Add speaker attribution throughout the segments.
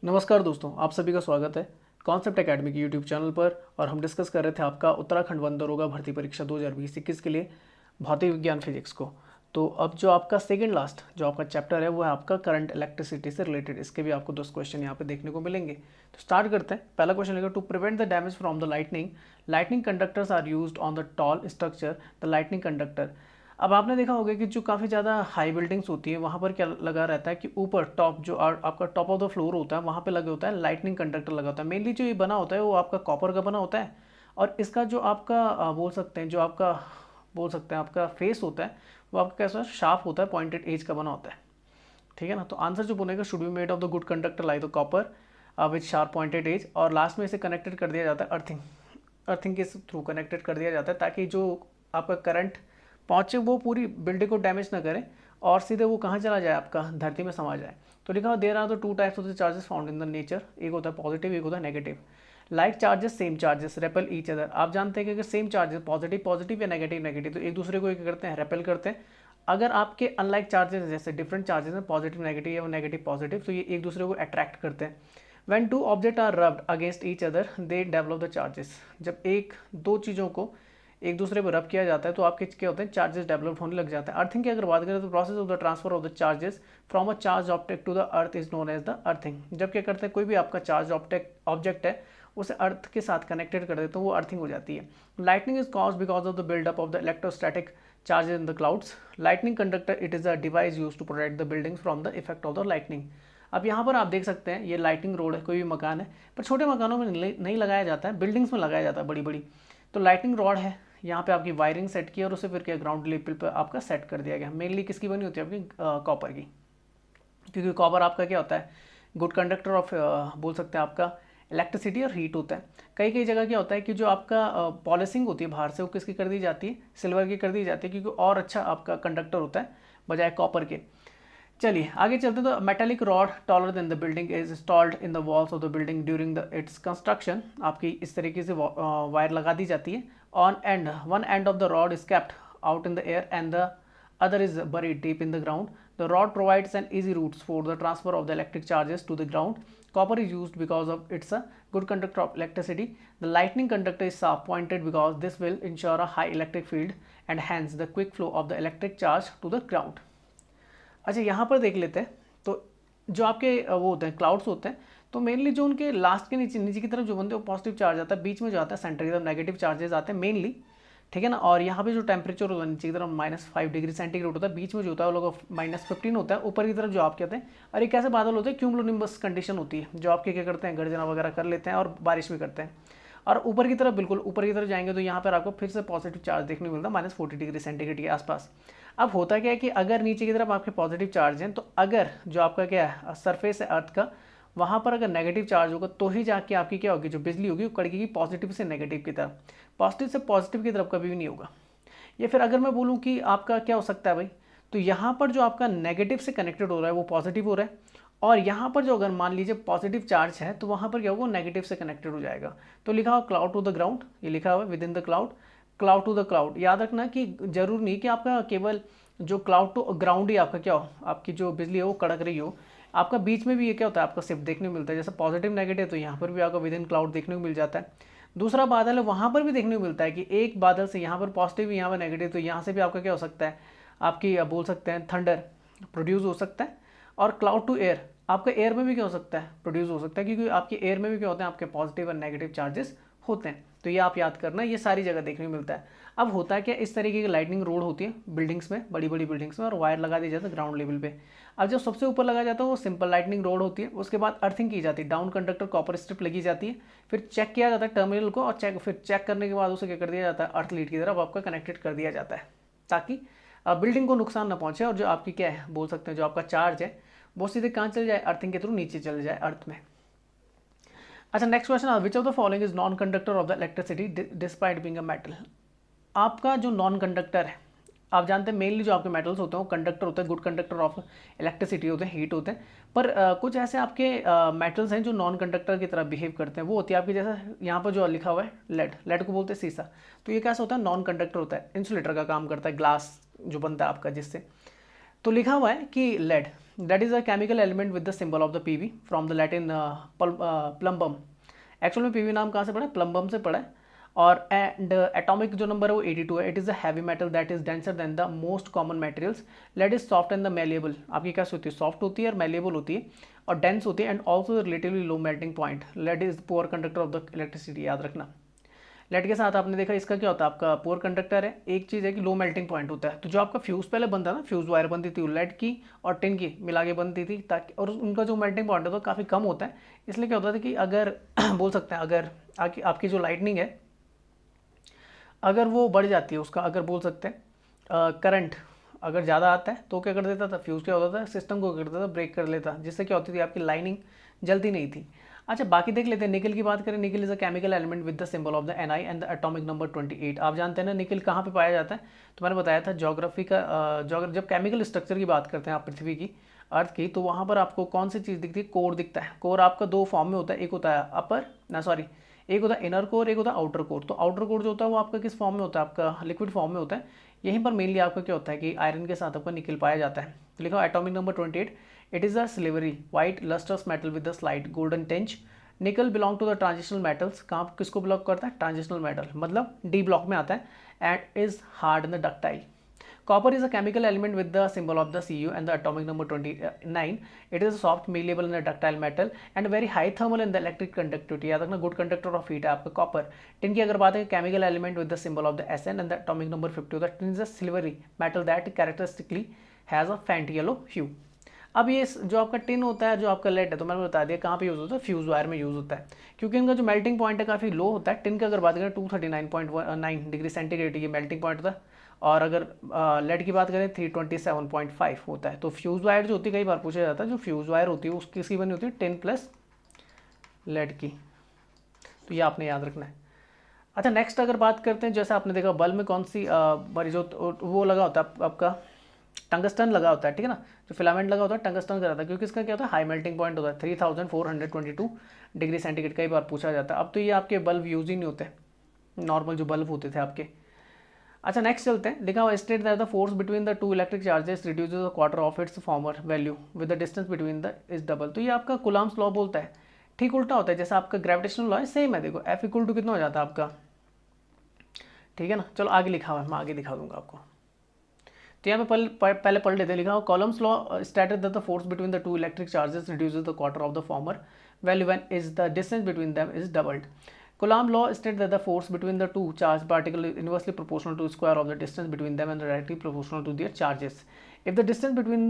Speaker 1: नमस्कार दोस्तों, आप सभी का स्वागत है कॉन्सेप्ट एकेडमी के यूट्यूब चैनल पर। और हम डिस्कस कर रहे थे आपका उत्तराखंड वन दरोगा भर्ती परीक्षा 2020-21 के लिए भौतिक विज्ञान फिजिक्स को। तो अब जो आपका सेकंड लास्ट जो आपका चैप्टर है वो है आपका करंट इलेक्ट्रिसिटी से रिलेटेड। इसके भी आपको 10 क्वेश्चन यहाँ पे देखने को मिलेंगे। तो स्टार्ट करते हैं। पहला क्वेश्चन लेगा, to prevent the damage from the lightning conductors are used on the tall structure the lightning conductor. अब आपने देखा होगा कि जो काफ़ी ज़्यादा हाई बिल्डिंग्स होती है वहाँ पर क्या लगा रहता है कि ऊपर टॉप जो आपका टॉप ऑफ द फ्लोर होता है वहाँ पे लगे होता है लाइटनिंग कंडक्टर लगा होता है। मेनली जो ये बना होता है वो आपका कॉपर का बना होता है। और इसका जो आपका बोल सकते हैं आपका फेस होता है वो आपका कैसा शार्प होता है, पॉइंटेड एज का बना होता है। ठीक है ना। तो आंसर जो बनेगा, should be made of the good conductor like the copper with sharp pointed edge. और लास्ट में इसे कनेक्टेड कर दिया जाता है अर्थिंग के थ्रू कनेक्टेड कर दिया जाता है, ताकि जो आपका करंट पहुँचे वो पूरी बिल्डिंग को डैमेज ना करे और सीधे वो कहाँ चला जाए, आपका धरती में समा जाए। तो लिखा हुआ, there are the two types of the charges found in the nature. एक होता है पॉजिटिव, एक होता है negative. Like charges same charges repel each other. आप जानते हैं कि अगर सेम चार्जेस पॉजिटिव या नेगेटिव तो एक दूसरे को क्या करते हैं, रेपल करते हैं। अगर आपके अनलाइक चार्जेस जैसे डिफरेंट चार्जेस हैं, पॉजिटिव नेगेटिव या नेगेटिव पॉजिटिव, तो ये एक दूसरे को अट्रैक्ट करते हैं। When two object are rubbed against each other they develop the charges. जब एक दो चीज़ों को एक दूसरे पर रब किया जाता है तो आपके क्या होते हैं, चार्जेस डेवलप होने लग जाते हैं। अर्थिंग की अगर बात करें तो process of the transfer of the charges from a charge object to the earth is known as the earthing. जब क्या करते हैं, कोई भी आपका चार्ज ऑब्जेक्ट है उसे अर्थ के साथ कनेक्टेड कर देते हैं तो वो अर्थिंग हो जाती है। Lightning is cause because of the buildup of the electrostatic charges in the clouds. Lightning conductor it is a device use to protect the buildings from the effect of the lightning. अब यहाँ पर आप देख सकते हैं ये lightning road है, कोई भी मकान है, पर छोटे मकानों में नहीं लगाया जाता है, बिल्डिंग्स में लगाया जाता है बड़ी बड़ी। तो लाइटनिंग रॉड है, यहाँ पे आपकी वायरिंग सेट की और उसे फिर क्या ग्राउंड लेवल पर आपका सेट कर दिया गया। मेनली किसकी बनी होती है, आपकी कॉपर की, क्योंकि कॉपर आपका क्या होता है, गुड कंडक्टर ऑफ बोल सकते हैं आपका इलेक्ट्रिसिटी और हीट होता है। कई कई जगह क्या होता है कि जो आपका पॉलिशिंग होती है बाहर से वो किसकी कर दी जाती है, सिल्वर की कर दी जाती है, क्योंकि और अच्छा आपका कंडक्टर होता है बजाय कॉपर के। चलिए आगे चलते हैं। तो metallic rod taller than the building is installed in the walls of the building during the its construction. आपकी इस तरीके से वायर लगा दी जाती है। On and one end of the rod is kept out in the air and the other is buried deep in the ground. The rod provides an easy route for the transfer of the electric charges to the ground. Copper is used because of it's a good conductor of electricity. The lightning conductor is sharp pointed because this will ensure a high electric field and hence the quick flow of the electric charge to the ground. अच्छा, यहाँ पर देख लेते हैं। तो जो आपके वो होते हैं क्लाउड्स होते हैं, तो मेनली जो उनके लास्ट के नीचे नीचे की तरफ जो बनते हैं वो पॉजिटिव चार्ज आता है, बीच में जो आता है सेंटर की तरफ नेगेटिव चार्जेस आते हैं मेनली। ठीक है ना। और यहाँ पे जो टेम्परेचर होता है नीचे की तरफ -5 डिग्री सेंटीग्रेड होता है, बीच में जो होता है वो लोग -15 होता है, ऊपर की तरफ जो आप कहते हैं। और एक ऐसे बादल होते हैं क्यूमुलोनिम्बस कंडीशन होती है, जो आपके क्या करते हैं, गर्जना वगैरह कर लेते हैं और बारिश भी करते हैं। और ऊपर की तरफ बिल्कुल ऊपर की तरफ जाएंगे तो यहाँ पर आपको फिर से पॉजिटिव चार्ज देखने को मिलता है -40 डिग्री सेंटीग्रेड के आसपास। अब होता क्या है कि अगर नीचे की तरफ आपके पॉजिटिव चार्ज हैं, तो अगर जो आपका क्या है सरफेस है अर्थ का, वहाँ पर अगर नेगेटिव चार्ज होगा तो ही जाके आपकी क्या होगी, जो बिजली होगी वो कड़केगी पॉजिटिव से नेगेटिव की तरफ, पॉजिटिव से पॉजिटिव की तरफ कभी भी नहीं होगा। या फिर अगर मैं बोलूँ कि आपका क्या हो सकता है भाई, तो यहाँ पर जो आपका नेगेटिव से कनेक्टेड हो रहा है वो पॉजिटिव हो रहा है, और यहाँ पर जो अगर मान लीजिए पॉजिटिव चार्ज है तो वहाँ पर क्या होगा, नेगेटिव से कनेक्टेड हो जाएगा। तो लिखा हुआ क्लाउड टू द ग्राउंड, ये लिखा हुआ within the cloud, cloud to the cloud. याद रखना कि जरूर नहीं कि आपका केवल जो क्लाउड टू ग्राउंड ही आपका क्या हो, आपकी जो बिजली है वो कड़क रही हो, आपका बीच में भी ये क्या होता है, आपका शिफ्ट देखने को मिलता है। जैसे पॉजिटिव नेगेटिव तो यहाँ पर भी आपका विद इन क्लाउड देखने को मिल जाता है। दूसरा बादल है वहाँ पर भी देखने को मिलता है कि एक बादल से यहाँ पर पॉजिटिव यहाँ पर नेगेटिव, तो यहाँ से भी आपका क्या हो सकता है, आपकी बोल सकते हैं थंडर प्रोड्यूस हो सकता है। और क्लाउड टू एयर, आपका एयर में भी क्या हो सकता है, प्रोड्यूस हो सकता है, क्योंकि आपके एयर में भी क्या होते हैं, आपके पॉजिटिव और नेगेटिव चार्जेस होते हैं। तो ये आप याद करना, ये सारी जगह देखने को मिलता है। अब होता है क्या, इस तरीके की लाइटनिंग रोड होती है बिल्डिंग्स में, बड़ी बड़ी बिल्डिंग्स में, और वायर लगा दी जाती है ग्राउंड लेवल पे। अब जो सबसे ऊपर लगाया जाता है वो सिंपल लाइटनिंग रोड होती है, उसके बाद अर्थिंग की जाती है, डाउन कंडक्टर कॉपर स्ट्रिप लगी जाती है, फिर चेक किया जाता है टर्मिनल को, और फिर चेक करने के बाद उसे क्या कर दिया जाता है, अर्थ लीड की तरफ आपका कनेक्टेड कर दिया जाता है, ताकि बिल्डिंग को नुकसान ना पहुंचे, और जो आपकी क्या है बोल सकते हैं जो आपका चार्ज है वो सीधे कहाँ चल जाए, अर्थिंग के थ्रू नीचे चल जाए अर्थ में। अच्छा, next question, which of the following is non conductor of the electricity despite being a metal. आपका जो नॉन कंडक्टर है, आप जानते हैं मेनली जो आपके मेटल्स होते हैं वो कंडक्टर होते हैं, गुड कंडक्टर ऑफ इलेक्ट्रिसिटी होते हैं, हीट होते हैं। पर कुछ ऐसे आपके मेटल्स हैं जो नॉन कंडक्टर की तरह बिहेव करते हैं। वो होती है आपकी, जैसे यहाँ पर जो लिखा हुआ है लेड को बोलते हैं सीसा। तो ये कैसा होता है, नॉन कंडक्टर होता है, इंसुलेटर का काम करता है, ग्लास जो बनता है आपका जिससे। तो लिखा हुआ है कि lead that is a chemical element with the symbol of the PV from the Latin plumbum. Actual में पीवी नाम कहाँ से पड़ा है? प्लम्बम से पड़ा है। और एंड एटॉमिक जो नंबर है वो 82 है। It is a heavy metal that is denser than the most common materials. Lead is soft and the malleable. आपकी कैसे होती है? सॉफ्ट होती है और मेलेबल होती है और डेंस होती है and also relatively low melting point. Lead is poor conductor of the electricity. याद रखना, लेड के साथ आपने देखा इसका क्या होता है? आपका पुअर कंडक्टर है। एक चीज़ है कि लो मेल्टिंग पॉइंट होता है। तो जो आपका फ्यूज़ पहले बनता है ना, फ्यूज़ वायर बनती थी लेड की और टिन की मिला के बनती थी, ताकि और उनका जो मेल्टिंग पॉइंट होता है काफ़ी कम होता है। इसलिए क्या होता था कि अगर बोल सकते हैं अगर आपकी जो लाइटनिंग है अगर वो बढ़ जाती है, उसका अगर बोल सकते हैं करंट अगर ज़्यादा आता है तो क्या कर देता था? फ्यूज़ क्या होता था? सिस्टम को कर देता था, ब्रेक कर लेता, जिससे क्या होती थी? आपकी लाइनिंग जलती नहीं थी। अच्छा, बाकी देख लेते हैं। निकल की बात करें, निकल is a chemical element with the symbol of the Ni and the atomic number 28। आप जानते हैं ना निकल कहाँ पे पाया जाता है? तो मैंने बताया था ज्योग्राफी का जब केमिकल स्ट्रक्चर की बात करते हैं आप पृथ्वी की, अर्थ की, तो वहाँ पर आपको कौन सी चीज़ दिखती है? कोर दिखता है। कोर आपका दो फॉर्म में होता है, एक होता है एक होता है इनर कोर, एक होता है आउटर कोर। तो आउटर कोर जो होता है वो आपका किस फॉर्म में होता है? आपका लिक्विड फॉर्म में होता है। यहीं पर मेनली आपका क्या होता है कि आयरन के साथ आपका निकल पाया जाता है। तो लिखा atomic number 28। It is a silvery white lustrous metal with the slight golden tinge. Nickel belong to the transitional metals. कहाँ किसको बिलोंग करता है? ट्रांजिशनल मेटल, मतलब डी ब्लॉक में आता है and is hard in the ductile. Copper is a chemical element with the symbol of the Cu and the atomic number 29. It is a soft, malleable and a ductile metal and very high thermal in the electric conductivity. याद रखना, good conductor of heat है आपका copper. Tin की अगर बात है, chemical element with the symbol of the Sn and the atomic number 50. The tin is a silvery metal that characteristically has a faint yellow hue. अब ये जो आपका टिन होता है, जो आपका लेड है, तो मैंने बता दिया कहाँ पे यूज़ होता है? फ्यूज़ वायर में यूज़ होता है, क्योंकि इनका जो मेल्टिंग पॉइंट है काफ़ी लो होता है। टिन की अगर बात करें 239.9 डिग्री सेंटीग्रेड ये मेल्टिंग पॉइंट होता है, और अगर लेड की बात करें 327.5 होता है। तो फ्यूज़ वायर जो होती है, कई बार पूछा जाता है, जो फ्यूज़ वायर होती है उस किसकी बनी होती है? टिन प्लस लेड की। तो ये आपने याद रखना है। अच्छा, नेक्स्ट अगर बात करते हैं, जैसे आपने देखा बल्ब में कौन सी बड़ी जो वो लगा होता है आपका टंगस्टन लगा होता है, ठीक है ना? जो फिलामेंट लगा होता है टंगस्टन का रहता है, क्योंकि इसका क्या होता है? हाई मेल्टिंग पॉइंट होता है 3422 डिग्री सेंटीग्रेड। कई बार पूछा जाता है। अब तो ये आपके बल्ब यूज़ ही नहीं होते, नॉर्मल जो बल्ब होते थे आपके। अच्छा, नेक्स्ट चलते हैं। लिखा हुआ state that the force between the two electric charges reduces the quarter of its farmer value with the distance between the is double. तो ये आपका कुलाम्स लॉ बोलता है, ठीक उल्टा होता है जैसा आपका ग्रेविटेशनल लॉ है, सेम है। देखो F इक्वल टू कितना हो जाता है आपका, ठीक है ना? चलो आगे लिखा हुआ है, मैं आगे दिखा दूंगा आपको। तो यहाँ पे पहले पढ़ लेते हैं। लिखा हुआ columns law stated that the force between the two electric charges reduces the quarter of the former value when is the distance between them is doubled. Coulomb law states that the force between the two charged particles is inversely proportional to the square of the distance between them and directly proportional to their charges. If the distance between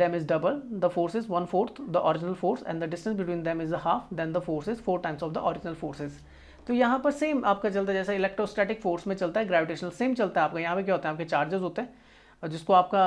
Speaker 1: them is double, the force is 1/4 the original force, and the distance between them is a half, then the force is 4 times of the original forces. तो यहाँ पर same आपका चलता है जैसा electrostatic force में चलता है, ग्रेविटेशनल सेम चलता है आपका। यहाँ पे क्या होता है? आपके चार्जेस होते हैं, जिसको आपका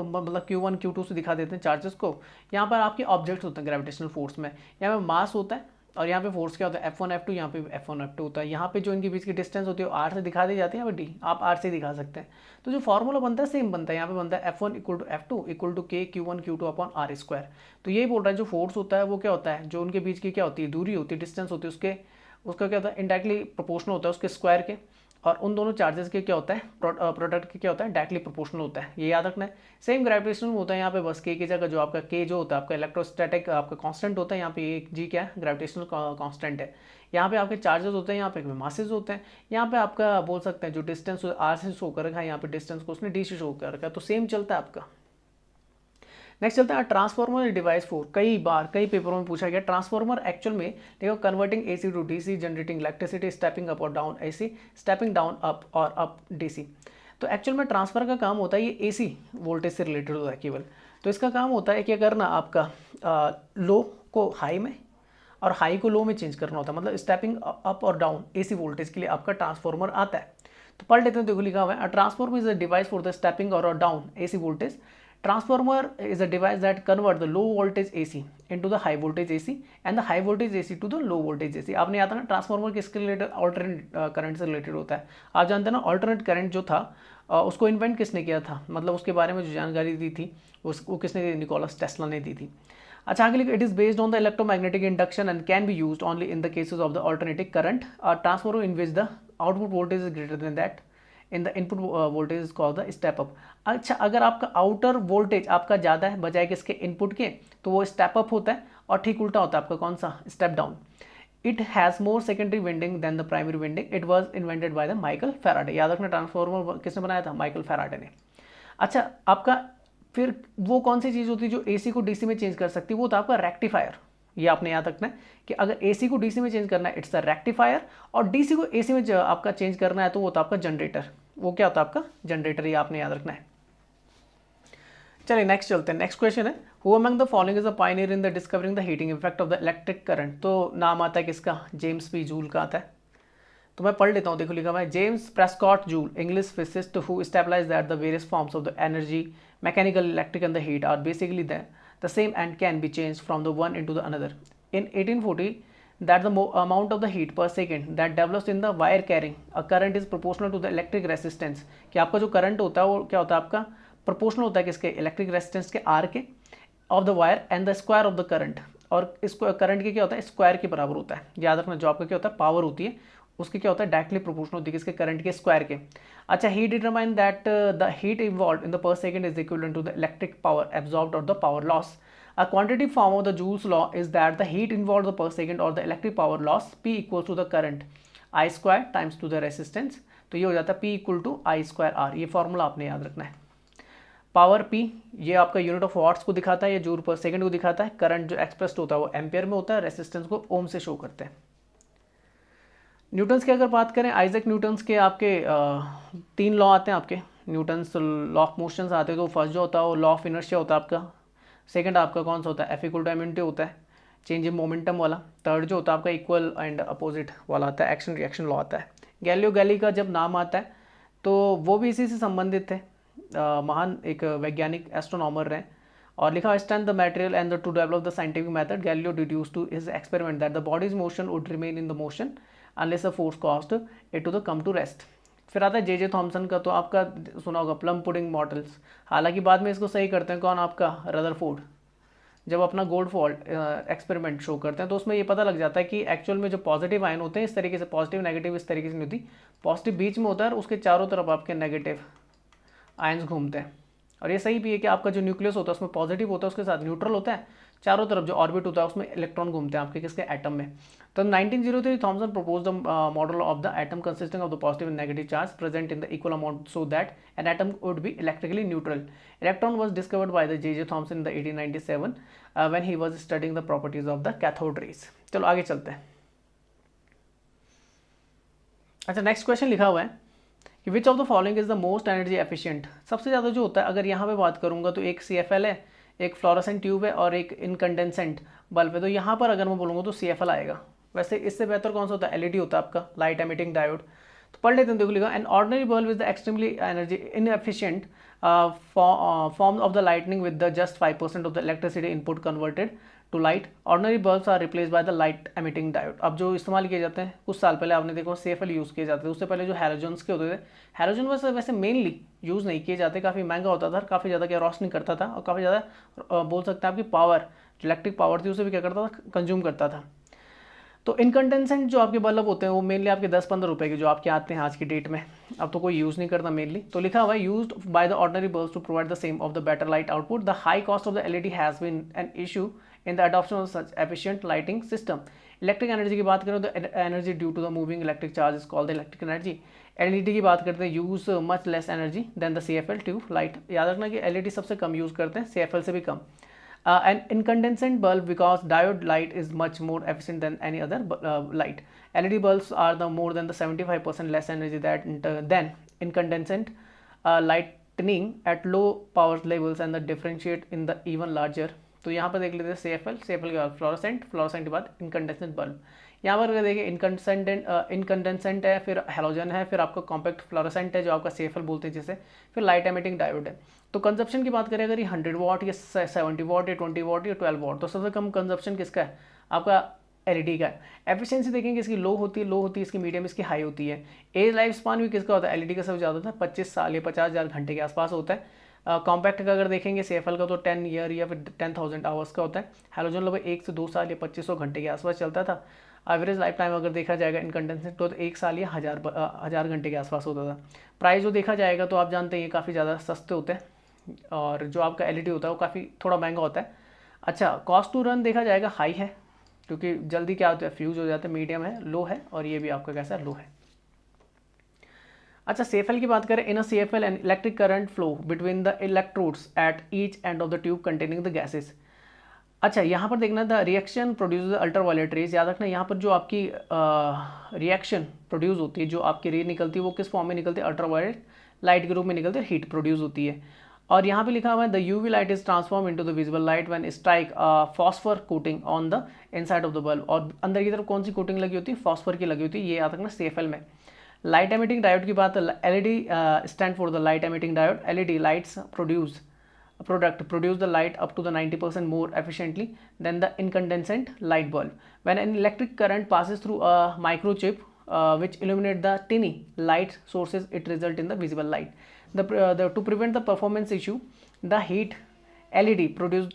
Speaker 1: मतलब Q1 Q2 से दिखा देते हैं चार्जेस को। यहाँ पर आपके ऑब्जेक्ट्स होते हैं ग्रेविटेशनल फोर्स में। यहाँ पे मास होता है और यहाँ पे फोर्स क्या होता है? F1 F2। यहाँ पे F1 F2 होता है। यहाँ पे जो इनके बीच की डिस्टेंस होती है वो R से दिखा दी जाती है, यहाँ पे D आप R से दिखा सकते हैं। तो जो फॉर्मूला बनता है सेम बनता है। यहाँ पे बनता है F1 equal to F2 equal to K Q1 Q2 upon R square. तो यही बोल रहा है जो फोर्स होता है वो क्या होता है? जो उनके बीच की क्या होती है? दूरी होती है, डिस्टेंस होती है, उसका क्या होता है? इनडायरेक्टली प्रोपोर्शनल होता है उसके स्क्वायर के। और उन दोनों चार्जेस के क्या होता है? प्रोडक्ट के क्या होता है? डायरेक्टली प्रोपोर्शनल होता है। ये याद रखना है। सेम ग्रेविटेशनल होता है यहाँ पे, बस के की जगह जो आपका के जो होता है आपका इलेक्ट्रोस्टैटिक आपका कांस्टेंट होता है, यहाँ पे एक जी क्या है? ग्रेविटेशनल कांस्टेंट है। यहाँ पे आपके चार्जेस होते हैं, यहाँ पे मासेस होते हैं। यहाँ पे आपका बोल सकते हैं जो डिस्टेंस आर से शो कर रखा है, यहाँ पे डिस्टेंस को उसने डी से शो कर रखा है। तो सेम चलता है आपका। नेक्स्ट चलता है ट्रांसफॉर्मर डिवाइस 4। कई पेपरों में पूछा गया ट्रांसफॉर्मर एक्चुअल में देखो converting AC to DC, generating electricity, stepping up और down AC, stepping down up और अप डीसी। तो एक्चुअल में ट्रांसफर का काम होता है, ये एसी वोल्टेज से रिलेटेड होता है केवल। तो इसका काम होता है कि अगर ना आपका लो को हाई में और हाई को लो में चेंज करना होता है, मतलब स्टेपिंग अप और डाउन एसी वोल्टेज के लिए आपका ट्रांसफॉर्मर आता है। तो पढ़ लेते हैं, देखो लिखा हुआ है transformer is a device for the stepping और down AC voltage. Transformer is a device that convert the low voltage AC into the high voltage AC and the high voltage AC to the low voltage AC। आपने याद है ना transformer किसके related? Alternate current से related होता है। आप जानते हैं ना अल्टरनेट करंट जो था उसको इन्वेंट किसने किया था? मतलब उसके बारे में जो जानकारी दी थी वो किसने दी? निकोलस टेस्ला ने दी थी। अच्छा आगे लिखो it is based on the electromagnetic induction and can be used only in the cases of the alternating current transformer in which the output voltage is greater than that in the input voltage is called the step up. अच्छा, अगर आपका outer voltage आपका ज़्यादा है बजाय किसके input के, तो वो स्टेप अप होता है, और ठीक उल्टा होता है आपका कौन सा, step down. It has more secondary winding than the primary winding, it was invented by the Michael Faraday. याद रखना, ट्रांसफॉर्मर किसने बनाया था, माइकल फैराडे ने। अच्छा, आपका फिर वो कौन सी चीज़ होती है जो एसी को डीसी में चेंज कर सकती है, वो था आपका रेक्टिफायर। ये आपने याद रखना है कि अगर एसी को डीसी में चेंज करना है इट्स द रेक्टिफायर, और डीसी को एसी में आपका चेंज करना है तो वो होता है आपका जनरेटर। वो क्या होता है आपका जनरेटर, ये आपने याद रखना है। चलिए नेक्स्ट चलते हैं। नेक्स्ट क्वेश्चन है, who among the following is a Pioneer in the discovering the heating effect of the electric current. तो नाम आता है किसका, जेम्स पी जूल का आता है। तो मैं पढ़ लेता हूँ, देखो लिखा हुआ है, James Prescott Joule, English physicist who established that the various forms of the energy, mechanical, electric and the heat are basically the same and can be changed from the one into the another. In 1840, that the amount of the heat per second that develops in the wire carrying a current is proportional to the electric resistance। कि आपका जो current होता है वो क्या होता है आपका प्रोपोर्शनल होता है किसके, इलेक्ट्रिक रेजिस्टेंस के आर के, of the wire and the square of the current. और इसको करंट के क्या होता है, स्क्वायर के बराबर होता है। याद रखना, जो आपका क्या होता है पावर होती है उसके क्या होता है डायरेक्टली प्रोपोर्शनल होती है किसके, करंट के स्क्वायर के। अच्छा, he determine that the heat involve in the per second is equivalent to the electric power absorbed और the power loss. A quantitative form of the Joule's law is that the heat involved per second or the electric power loss P equals to the current I square times to the resistance। तो ये हो जाता है P equal to I square R। ये formula आपने याद रखना है। पावर P ये आपका यूनिट ऑफ वाट्स को दिखाता है, ये जूल पर सेकंड को दिखाता है। करंट जो एक्सप्रेस्ड होता है वो एम्पियर में होता है, रेसिस्टेंस को ओम से शो करते हैं। न्यूटन्स की अगर बात करें, आइजैक न्यूटन्स के आपके 3 लॉ आते हैं आपके, न्यूटन्स लॉ ऑफ मोशंस आते हैं। तो फर्स्ट जो होता है वो लॉ ऑफ इनर्शिया होता है आपका, सेकंड आपका कौन सा होता है, एफ इक्वल टू एम होता है, चेंज इन मोमेंटम वाला। थर्ड जो होता है आपका इक्वल एंड अपोजिट वाला आता है, एक्शन रिएक्शन लॉ आता है। गैलिलियो गैली का जब नाम आता है तो वो भी इसी से संबंधित थे, महान एक वैज्ञानिक एस्ट्रोनॉमर रहे। और लिखा stand the material and to develop the scientific method Galileo deduce to his experiment that the bodies motion would remain in the motion unless a force caused it to the come to rest. फिर आता है J Thomson का, तो आपका सुना होगा plum pudding models. हालांकि बाद में इसको सही करते हैं कौन, आपका रदरफोर्ड, जब अपना गोल्ड फॉल्ट एक्सपेरिमेंट शो करते हैं। तो उसमें ये पता लग जाता है कि एक्चुअल में जो पॉजिटिव आयन होते हैं इस तरीके से, पॉजिटिव नेगेटिव इस तरीके से नहीं होती, पॉजिटिव बीच में होता है और उसके चारों तरफ आपके नेगेटिव आयन्स घूमते हैं। और ये सही भी है कि आपका जो न्यूक्लियस होता है उसमें पॉजिटिव होता है, उसके साथ न्यूट्रल होता है, चारों तरफ जो ऑर्बिट होता है उसमें इलेक्ट्रॉन घूमते हैं आपके किसके, एटम में। तो 1903 Thomson propose the model of the atom consisting of the positive and negative charge present in the equal amount so that an atom would be electrically neutral. Electron was discovered by the J Thomson in the 1897 when he was studying the properties of the cathode rays. चलो आगे चलते हैं। अच्छा, next question लिखा हुआ है कि which of the following is the most energy efficient. सबसे ज़्यादा जो होता है, अगर यहाँ पे बात करूँगा तो एक CFL है, एक फ्लोरोसेंट ट्यूब है और एक इनकंडेंसेंट बल्ब है। तो यहाँ पर अगर मैं बोलूँगा तो CFL आएगा। वैसे इससे बेहतर कौन सा होता है, LED होता है आपका, लाइट एमिटिंग डायोड। तो पढ़ लेते हैं, देखो लिखा, an ordinary bulb is the extremely energy inefficient form of the lightning with the just 5% of the electricity input converted to light. Ordinary bulbs are replace by the light emitting diode. अब जो इस्तेमाल किए जाते हैं, कुछ साल पहले आपने देखो CFL यूज़ किए जाते थे, उससे पहले जो हैलोजन्स के होते थे, हैलोजन वैसे मेनली यूज़ नहीं किए जाते, काफ़ी महंगा होता था, काफ़ी ज़्यादा क्या रोशनी करता था और काफ़ी ज़्यादा बोल सकते हैं आपकी पावर, जो इलेक्ट्रिक पावर थी उसे भी क्या करता था, कंज्यूम करता था। तो इनकंडेंसेंट जो आपके बल्ब होते हैं वो मेनली आपके 10-15 रुपए के जो आपके आते हैं आज की डेट में, अब तो कोई यूज़ नहीं करता मेनली। तो लिखा हुआ है used by the ordinary bulbs to provide the same of the better light output. The high cost of the LED has been an issue in the adoption of such efficient lighting system. Electric energy की बात करें तो energy due to the moving electric charge is called the electric energy. LED की बात करते हैं, use much less energy than the CFL tube light. याद रखना कि LED सबसे कम यूज़ करते हैं, CFL से भी कम। An incandescent bulb, because diode light is much more efficient than any other light. LED bulbs are the more than the 75% less energy than incandescent lightning at low power levels and the differentiate in the even larger। तो यहाँ पर देख लेते हैं CFL के बाद fluorescent के बाद इनकंडेंसेंट बल्ब। यहाँ पर देखिए इनकंडेंसेंट है, फिर हेलोजन है, फिर आपका कॉम्पैक्ट फ्लोरोसेंट है जो आपका CFL बोलते हैं जिसे, फिर लाइट एमिटिंग डायोड है। तो कंजप्शन की बात करें अगर ये 100 वाट या 70 वाट या 20 वाट या 12 वाट, तो सबसे कम कंजप्शन किसका है, आपका LED का है। एफिशिएंसी देखेंगे इसकी लो होती है, इसकी मीडियम, इसकी हाई होती है। एज लाइफ स्पान भी किसका होता है, LED का सबसे ज़्यादा होता है, 25 साल या 50,000 घंटे के आसपास होता है। कॉम्पैक्ट का अगर देखेंगे CFL का तो 10 ईयर या फिर 10,000 आवर्स का होता है। हेलोजन लगभग 1 से 2 साल या 2500 घंटे के आसपास चलता था। एवरेज लाइफ टाइम अगर देखा जाएगा इनकंडेंसेंट तो 1 साल या 1000 घंटे के आसपास होता था। प्राइस जो देखा जाएगा तो आप जानते हैं ये काफ़ी ज़्यादा सस्ते होते हैं, और जो आपका एलईडी होता है वो काफ़ी थोड़ा महंगा होता है। अच्छा, कॉस्ट टू रन देखा जाएगा हाई है, क्योंकि जल्दी क्या होता है फ्यूज हो जाता है, मीडियम है, लो है, और ये भी आपका कैसा लो है। अच्छा, CFL की बात करें, इन अ CFL an electric current flow between the electrodes at each end of the tube containing the gases. अच्छा, यहाँ पर देखना था रिएक्शन प्रोड्यूस अल्ट्रावायलेट रेज। याद रखना यहाँ पर जो आपकी रिएक्शन प्रोड्यूस होती है, जो आपकी रे निकलती है वो किस फॉर्म में निकलती है, अल्ट्रावायलेट लाइट के रूप में निकलती है, हीट प्रोड्यूस होती है। और यहाँ पे लिखा हुआ है the UV light is transform into the visible light when strike phosphor coating on the inside of the bulb. और अंदर की तरफ कौन सी कोटिंग लगी होती है, फॉस्फर की लगी होती है, ये याद रखना CFL में। लाइट एमिटिंग डायोड की बात, LED stand for the light emitting diode. LED lights produce the light up to the 90% more efficiently than the incandescent light bulb. When an electric current passes through a microchip which illuminate the tiny light sources, it result in the visible light. To prevent the performance issue, the heat LED is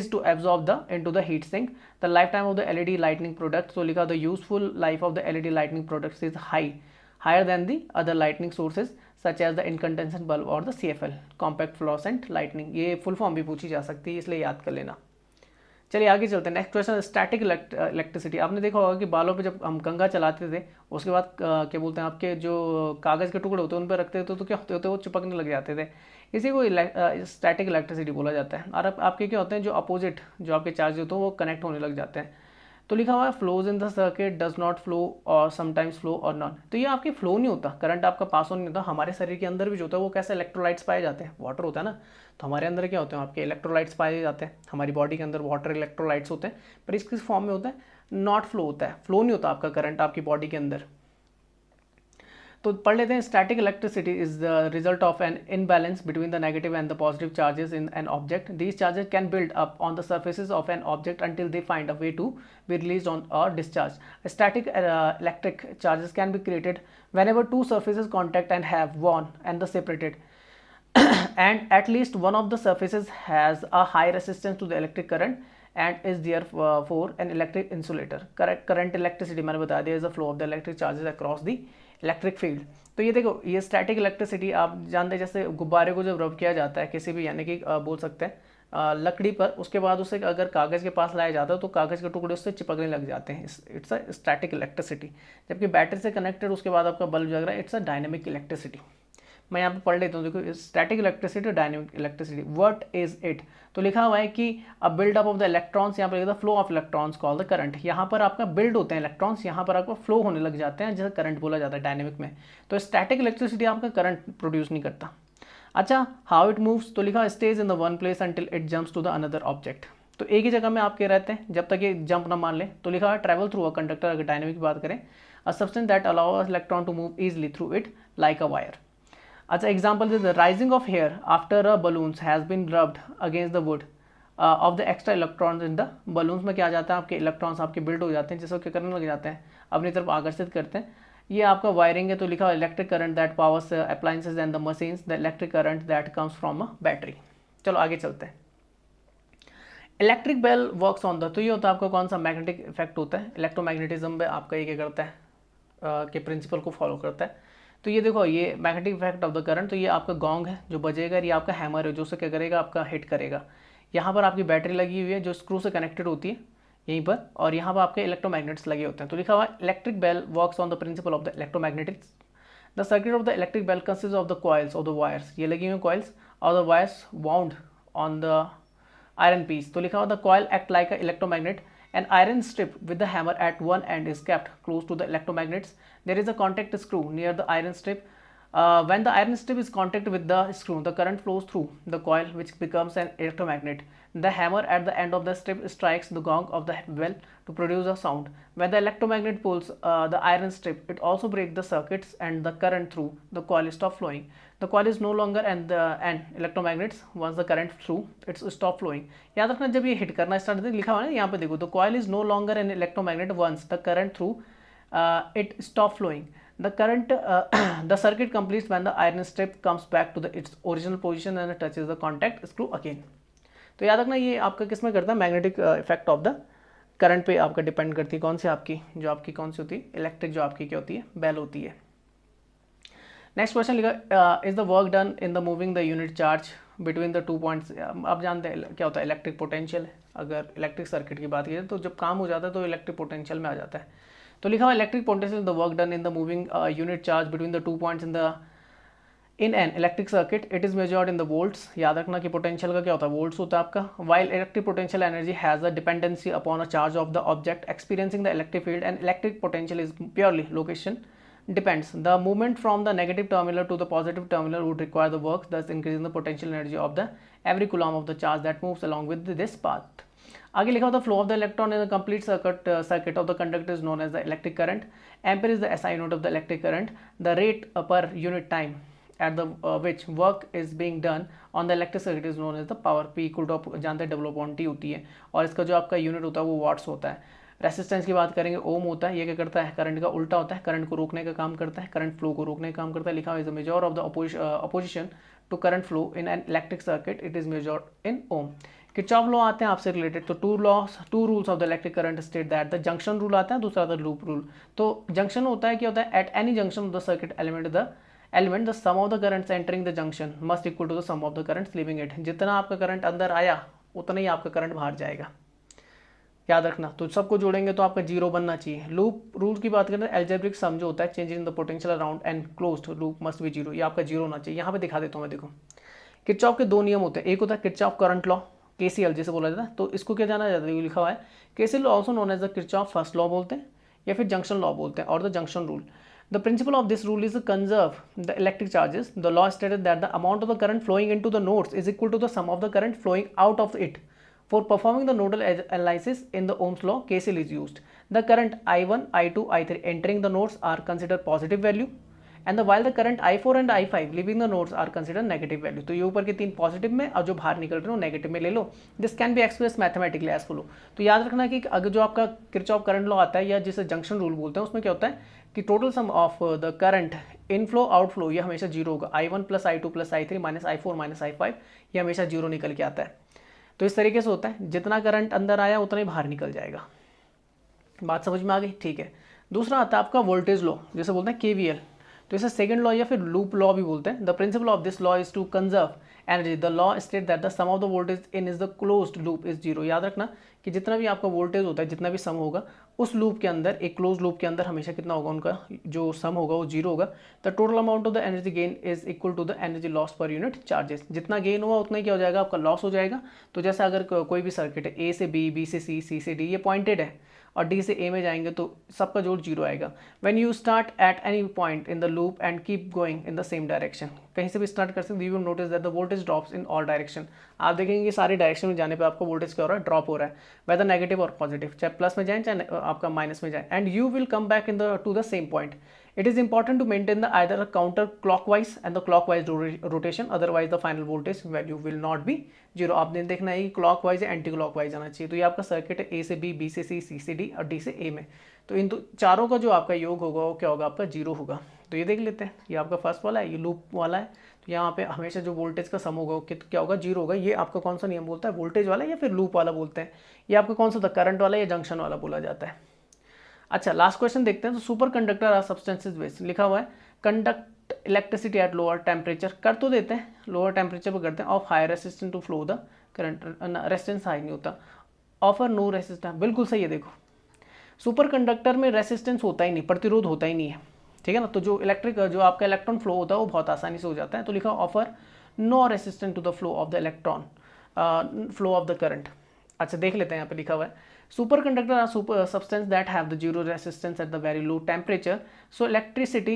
Speaker 1: to absorb into the heat sink. The lifetime of the LED lighting product, so लिखा the useful life of the LED lighting products is higher than the other lighting sources such as the incandescent bulb or the CFL compact fluorescent lighting। ये full form भी पूछी जा सकती है, इसलिए याद कर लेना। चलिए आगे चलते हैं। Next question, static electricity. आपने देखा होगा कि बालों पे जब हम कंघा चलाते थे उसके बाद क्या बोलते हैं, आपके जो कागज़ के टुकड़े होते हैं उन पर रखते थे तो क्या होते वो चिपकने लग जाते थे, इसी को स्टैटिक इलेक्ट्रिसिटी बोला जाता है। और आपके क्या होते हैं, जो अपोजिट जो आपके चार्ज होते हैं वो कनेक्ट होने लग जाते हैं। तो लिखा हुआ है flows in the circuit does not flow और समटाइम्स फ्लो और नॉन। तो ये आपकी फ्लो नहीं होता, करंट आपका पास ऑन नहीं होता। हमारे शरीर के अंदर भी जो होता है वो कैसे इलेक्ट्रोलाइट्स पाए जाते हैं, वाटर होता है ना, तो हमारे अंदर क्या होते हैं आपके इलेक्ट्रोलाइट्स पाए जाते हैं। हमारी बॉडी के अंदर वाटर इलेक्ट्रोलाइट्स होते हैं, पर इस किस फॉर्म में होता है, नॉट फ्लो होता है, फ्लो नहीं होता आपका करंट आपकी बॉडी के अंदर। तो पढ़ लेते हैं। Static electricity is the result of an imbalance between the negative and the positive charges in an object. These charges can build up on the surfaces of an object until they find a way to be released on or discharged. Static electric charges can be created whenever two surfaces contact and have one and the separated and at least one of the surfaces has a high resistance to the electric current and is therefore an electric insulator. Current electricity मैंने बताया, there is a flow of the electric charges across the electric field. तो ये देखो, ये static electricity आप जानते हैं, जैसे गुब्बारे को जब रब किया जाता है किसी भी, यानी कि बोल सकते हैं लकड़ी पर, उसके बाद उसे अगर कागज़ के पास लाया जाता है तो कागज़ के टुकड़े उससे चिपकने लग जाते हैं, इट्स अ स्टैटिक इलेक्ट्रिसिटी। जबकि बैटरी से कनेक्टेड उसके बाद आपका बल्ब जग रहा है, इट्स अ डायनेमिक इलेक्ट्रिसिटी। मैं यहाँ पे पढ़ लेता हूँ, देखो static electricity, dynamic electricity, what is it. तो लिखा हुआ है कि अ बिल्डअप ऑफ द इलेक्ट्रॉन्स, यहाँ पर लिखा था flow of electrons call the current. यहाँ पर आपका बिल्ड होते हैं इलेक्ट्रॉन्स, यहाँ पर आपको फ्लो होने लग जाते हैं, जैसे करंट बोला जाता है डायनेमिक में। तो स्टैटिक इलेक्ट्रिसिटी आपका करंट प्रोड्यूस नहीं करता। अच्छा, हाउ इट मूव्स, तो लिखा stays in the one place until it jumps to the another object. तो एक ही जगह में आपके रहते हैं जब तक ये जंप ना मान ले। तो लिखा है ट्रैवल थ्रू अ कंडक्टर, अगर डायनेमिक की बात करें, a substance that allow electron to move easily through it like a wire. अच्छा, example is the rising of hair after a balloons has been rubbed against the wood of the extra electrons in the balloons में क्या जाता है, आपके electrons आपके build हो जाते हैं, जिसको क्या करने लग जाते हैं, अपनी तरफ आकर्षित करते हैं। ये आपका वायरिंग है। तो लिखा electric current that powers appliances and the machines, the electric current that comes from a battery. चलो आगे चलते हैं। Electric bell works on the, तो ये होता है आपका कौन सा, मैग्नेटिक इफेक्ट होता है। इलेक्ट्रोमैग्नेटिज्म में आपका ये क्या करता है, के प्रिंसिपल को फॉलो करता है। तो ये देखो, ये magnetic effect of the current, तो ये आपका गॉन्ग है जो बजेगा, ये आपका हैमर है जो उसे क्या करेगा, आपका हिट करेगा। यहाँ पर आपकी बैटरी लगी हुई है जो स्क्रू से कनेक्टेड होती है यहीं पर, और यहाँ पर आपके इलेक्ट्रोमैग्नेट्स लगे होते हैं। तो लिखा हुआ electric bell works on the principle of the electromagnetics. The circuit of the electric bell consist of the coils of the wires, ये लगी हुई कॉइल्स और the wires wound on the iron piece। तो लिखा हुआ the coil act like a electromagnet, an iron strip with the hammer at one end is kept close to the electromagnets. There is a contact screw near the iron strip. When the iron strip is contact with the screw, the current flows through the coil which becomes an electromagnet. The hammer at the end of the strip strikes the gong of the bell to produce a sound. When the electromagnet pulls the iron strip, it also breaks the circuits and the current through the coil stop flowing. The coil is no longer an electromagnets once the current through it's stop flowing। याद रखना जब ये hit करना start होता है, लिखा हुआ है यहाँ पे देखो, the coil is no longer an electromagnet once the current through it stop flowing. The current the circuit completes when the iron strip comes back to its original position and touches the contact screw again। तो याद रखना ये आपका किस में करता है, magnetic effect of the current पे आपका डिपेंड करती है, कौन सी आपकी जो आपकी कौन सी होती है, इलेक्ट्रिक जो आपकी क्या होती है, बेल होती है। नेक्स्ट क्वेश्चन लिखा, is the work done in the moving the unit charge between the 2 points. आप जानते हैं क्या होता है, इलेक्ट्रिक पोटेंशियल है। अगर इलेक्ट्रिक सर्किट की बात की जाए तो जब काम हो जाता है तो इलेक्ट्रिक पोटेंशियल में आ जाता है। तो लिखा हुआ electric potential the work done in the moving unit charge between the 2 points in an electric circuit it is measured in the volts. याद रखना कि पोटेंशियल का क्या होता है, वोल्ट्स होता है आपका। While electric potential energy has a dependency upon a charge of the object experiencing the electric field and electric potential is purely location depends. The movement from the negative terminal to the positive terminal would require the work, thus increasing the potential energy of the every coulomb of the charge that moves along with this path. आगे लिखा होता है flow of the electron in the complete circuit of the conductor is known as the electric current. Ampere is the SI unit of the electric current. The rate per unit time at the which work is being done on the electric circuit is known as the power. P equal to जानते हैं W upon T होती है, और इसका जो आपका unit होता है वो वाट्स होता है. रेसिस्टेंस की बात करेंगे, ओम होता है. ये क्या करता है, करंट का उल्टा होता है, करंट को रोकने का काम करता है, करंट फ्लो को रोकने का काम करता है. लिखा हुआ is the measure of the opposition to current flow in an electric circuit, it is measured in ohm. Kirchhoff law आते हैं आपसे रिलेटेड, तो two rules of the electric current state that the junction rule आता है, दूसरा the loop rule. तो junction होता है क्या होता है, at any junction of the circuit element the sum of the currents entering the junction must equal to the sum of the currents leaving it. जितना आपका करंट अंदर आया उतना ही आपका करंट बाहर जाएगा, याद रखना. तो सबको जोड़ेंगे तो आपका जीरो बनना चाहिए. लूप रूल की बात करें तो एल्जेब्रिक सम जो होता है, change in the potential around and closed loop must be zero. ये आपका जीरो होना चाहिए. यहाँ पे दिखा देता हूँ मैं, देखो किरचॉफ के दो नियम होते हैं. एक होता है किरचॉफ करंट लॉ, केसीएल जिसे बोला जाता है. तो इसको क्या जाना जाता है, लिखा हुआ है KCL also known as the Kirchhoff first law बोलते हैं, या फिर जंक्शन लॉ बोलते हैं, और the junction rule. The principle of this rule is to conserve the electric charges. The law stated that the amount of the current flowing into the nodes is equal to the sum of the current flowing out of it. For performing the nodal analysis in the Ohm's law, KCL is used. The current I1, I2, I3 entering the nodes are considered positive value, and while the current I4 and I5 leaving the nodes are considered negative value. तो ये ऊपर के तीन positive में और जो बाहर निकल रहे हो नेगेटिव में ले लो. This can be express mathematically as follow. तो याद रखना कि अगर जो आपका किरचॉफ करंट लॉ आता है या जिसे जंक्शन रूल बोलते हैं, उसमें क्या होता है कि total sum of the current inflow outflow ये हमेशा जीरो होगा. I1 plus I2 plus I3 minus I4 minus I5 ये हमेशा जीरो निकल के आता है. तो इस तरीके से होता है, जितना करंट अंदर आया उतना ही बाहर निकल जाएगा. बात समझ में आ गई, ठीक है. दूसरा आता है आपका वोल्टेज लॉ, जैसे बोलते हैं KVL. तो इसे सेकंड लॉ या फिर लूप लॉ भी बोलते हैं. The principle of this law is to conserve energy. The law state that the sum of the voltage in is the closed loop is zero. याद रखना कि जितना भी आपका वोल्टेज होता है, जितना भी सम होगा उस लूप के अंदर, एक क्लोज लूप के अंदर हमेशा कितना होगा, उनका जो सम होगा वो जीरो होगा. The total amount of the energy gain is equal to the energy loss per unit charges. जितना गेन हुआ उतना ही क्या हो जाएगा, आपका लॉस हो जाएगा. तो जैसे अगर कोई भी सर्किट है, ए से बी, बी से सी, सी से डी, ये पॉइंटेड है और डी से ए में जाएंगे तो सबका जोड़ जीरो आएगा. When you start at any point in the loop and keep going in the same direction, कहीं से भी स्टार्ट कर सकते, you will notice that the voltage drops in all direction. आप देखेंगे सारे डायरेक्शन में जाने पे आपका वोल्टेज क्या हो रहा है, ड्रॉप हो रहा है, वेदर नेगेटिव और पॉजिटिव, चाहे प्लस में जाए चाहे आपका माइनस में जाए. And you will come back in the two the same point. It is important to maintain the either a counterclockwise and the clockwise rotation, otherwise the final voltage value will not be zero. आपने देखना है कि clockwise या anti clockwise जाना चाहिए. तो ये आपका सर्किट है, A से B, B से C, C से D और D से A में. तो इन चारों का जो आपका योग होगा वो क्या होगा, आपका जीरो होगा. तो ये देख लेते हैं, ये आपका फर्स्ट वाला है, ये लूप वाला है. तो यहाँ पे हमेशा जो वोल्टेज का सम होगा क्या होगा, जीरो होगा. ये आपका कौन सा नियम बोलता है, वोल्टेज वाला या फिर लूप वाला बोलते हैं. ये आपका कौन सा था, करंट वाला या जंक्शन वाला बोला जाता है. अच्छा, लास्ट क्वेश्चन देखते हैं. तो super conductor are substances waste. लिखा हुआ है conduct electricity at lower temperature. कर तो देते हैं, लोअर टेम्परेचर पर करते हैं. Of high resistance to flow the current. Resistance high नहीं होता. ऑफर नो रेसिस्टेंस, बिल्कुल सही है. देखो सुपर कंडक्टर में रेसिस्टेंस होता ही नहीं, प्रतिरोध होता ही नहीं है, ठीक है ना. तो जो जो आपका इलेक्ट्रॉन फ्लो होता है वो बहुत आसानी से हो जाता है. तो लिखा offer no resistance to the flow of the electron, flow of the current. अच्छा देख लेते हैं, यहाँ पे लिखा हुआ है superconductor are super substance that have the zero resistance at the very low temperature, so electricity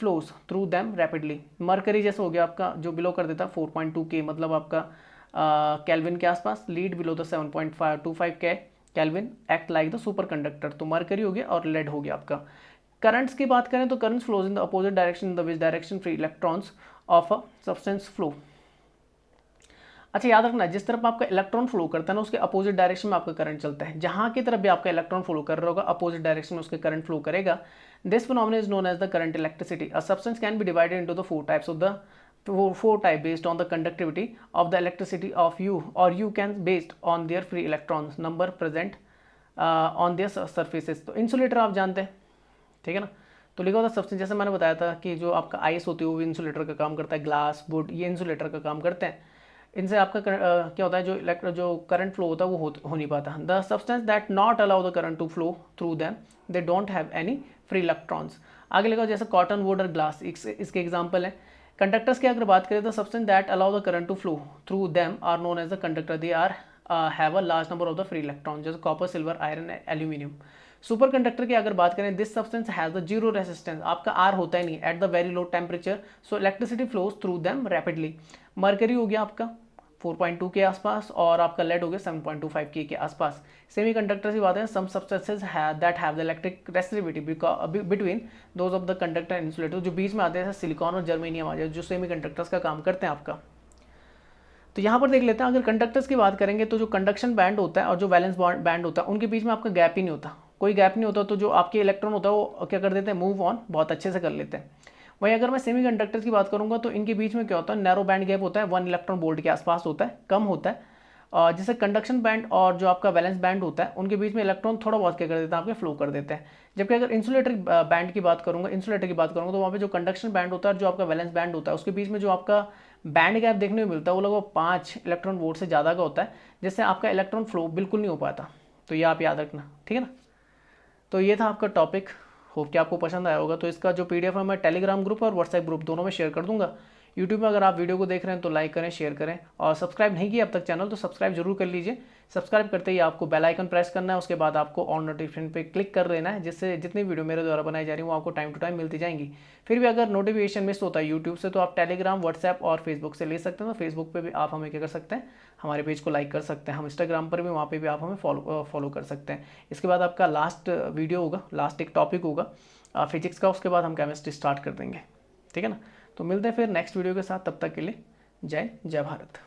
Speaker 1: flows through them rapidly. Mercury जैसे हो गया आपका, जो बिलो कर देता 4.2 K, मतलब आपका केल्विन के आसपास. Lead below the 7.525 K kelvin act like the super conductor. तो मरकरी हो गया और लेड हो गया आपका. करंट्स की बात करें तो currents flows in the opposite direction in the which direction free electrons of a substance flow. अच्छा याद रखना, जिस तरफ आपका इलेक्ट्रॉन फ्लो करता है ना, उसके अपोजिट डायरेक्शन में आपका करंट चलता है. जहाँ की तरफ भी आपका इलेक्ट्रॉन फ्लो कर रहा होगा, अपोजिट डायरेक्शन में उसके करंट फ्लो करेगा. This phenomena is known as the current electricity. A substance can be divided into the four types of the four type based on the conductivity of the electricity of you, or you can based on their free electrons number present on their surfaces. तो insulator आप जानते हैं, ठीक है ना। तो लिखा होता है सब्सटेंस, जैसे मैंने बताया था कि जो आपका आइस होती है वो इंसुलेटर का काम करता है, ग्लास वुड ये इंसुलेटर का काम करते हैं। इनसे आपका क्या होता है, जो करंट फ्लो होता है वो हो नहीं पाता। The substance that not allow the current to flow through them, they don't have any free electrons. आगे लिखा जैसे कॉटन वुड और ग्लास, इसके एग्जाम्पल है। कंडक्टर्स की अगर बात करें तो substance that allow the current to flow through them are known as the conductor, they are have a large number of the free electron, जैसे copper, silver, iron, aluminium. Superconductor की अगर बात करें, this substance has the zero resistance, आपका are होता ही नहीं at the very low temperature, so electricity flows through them rapidly. Mercury हो गया आपका 4.2 के आसपास, और आपका लेड हो गया 7.25 के आसपास। सेमी कंडक्टर की बात है, some substances that have the electric resistivity between those of the conductor and insulator, जो बीच में आते हैं सिलिकॉन और जर्मेनियम आ जाए, जो सेमी कंडक्टर्स का काम करते हैं आपका। तो यहाँ पर देख लेते हैं, अगर कंडक्टर्स की बात करेंगे तो जो कंडक्शन बैंड होता है और जो वैलेंस बैंड होता है उनके बीच में आपका गैप ही नहीं होता, कोई गैप नहीं होता। तो जो आपके इलेक्ट्रॉन होता है वो क्या कर देते हैं, मूव ऑन बहुत अच्छे से कर लेते हैं। वहीं अगर मैं सेमी कंडक्टर्स की बात करूंगा तो इनके बीच में क्या होता है, नैरो बैंड गैप होता है, 1 इलेक्ट्रॉन वोल्ट के आसपास होता है, कम होता है। जैसे कंडक्शन बैंड और जो आपका वैलेंस बैंड होता है उनके बीच में इलेक्ट्रॉन थोड़ा बहुत क्या कर देते हैं, आपके फ्लो कर देते हैं। जबकि अगर इंसुलेटर बैंड की बात करूंगा, इंसुलेटर की बात करूंगा तो वहाँ पे जो कंडक्शन बैंड होता है और जो आपका वैलेंस बैंड होता है उसके बीच में जो आपका बैंड गैप देखने को मिलता है वो लगभग 5 इलेक्ट्रॉन वोल्ट से ज़्यादा का होता है, जिससे आपका इलेक्ट्रॉन फ्लो बिल्कुल नहीं हो पाता। तो ये आप याद रखना, ठीक है ना। तो ये था आपका टॉपिक, होप कि आपको पसंद आया होगा। तो इसका जो पीडीएफ है मैं टेलीग्राम ग्रुप और व्हाट्सएप ग्रुप दोनों में शेयर कर दूंगा। यूट्यूब में अगर आप वीडियो को देख रहे हैं तो लाइक करें, शेयर करें, और सब्सक्राइब नहीं किया अब तक चैनल तो सब्सक्राइब जरूर कर लीजिए। सब्सक्राइब करते ही आपको बेल आइकन प्रेस करना है, उसके बाद आपको ऑन नोटिफिकेशन पे क्लिक कर देना है, जिससे जितनी वीडियो मेरे द्वारा बनाई जा रही है वो आपको टाइम टू टाइम मिलती जाएंगी। फिर भी अगर नोटिफिकेशन मिस होता है यूट्यूब से तो आप टेलीग्राम, व्हाट्सएप और फेसबुक से ले सकते हैं। तो फेसबुक पर भी आप हमें क्या कर सकते हैं, हमारे पेज को लाइक कर सकते हैं। हम इंस्टाग्राम पर भी, वहाँ पर भी आप हमें फॉलो कर सकते हैं। इसके बाद आपका लास्ट वीडियो होगा, लास्ट एक टॉपिक होगा फिजिक्स का, उसके बाद हम केमिस्ट्री स्टार्ट कर देंगे, ठीक है ना। तो मिलते हैं फिर नेक्स्ट वीडियो के साथ, तब तक के लिए जय भारत।